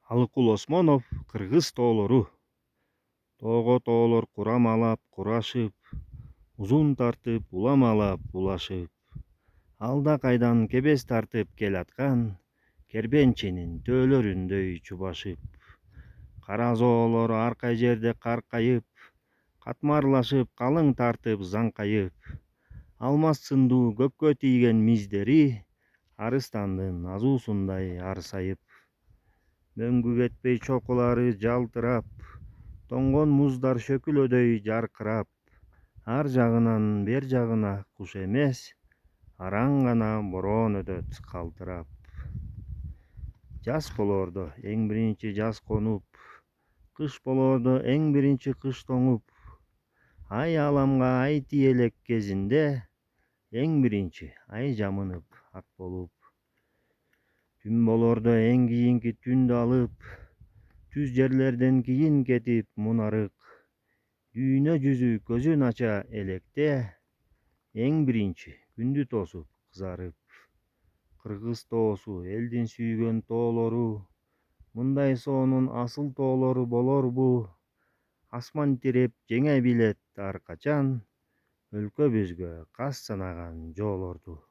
Алыкул Осмонов Кыргыз тоолору. Тоого тоолор курамалап курашып, узун тартып уламалап улашып, алда кайдан кебес тартып келаткан кербенченин төөлөрүндөй чубашып. Кара зоолор арка жерде каркайып, катмарлашып калың тартып заңкайып. Алмаз сындуу көккө тийген миздери арыстандын азуусундай арсайып. Мөңгү кетпей чокулары жалтырап, тоңгон муздар шөкүлөдөй жаркырап. Ар жагынан бер жагына куш эмес, араң гана бороон өтөт калтырап. Жаз болоордо эң биринчи жаз конуп, кыш болоордо эң биринчи кыш тоңуп, ай ааламга ай тие элек кезинде эң биринчи ай жамынып ак болуп. Түн болоордо эң кийинки түндү алып, түз жерлерден кийин кетип мунарык. Дүйнө жүзү көзүн ача электе, эң биринчи күндү тосуп кызарып. Кыргыз тоосу элдин сүйгөн тоолору, мындай соонун асыл тоолору болорбу? Асман тиреп жеңе билет ар качан, өлкөбүзгө кас санаган жоолорду.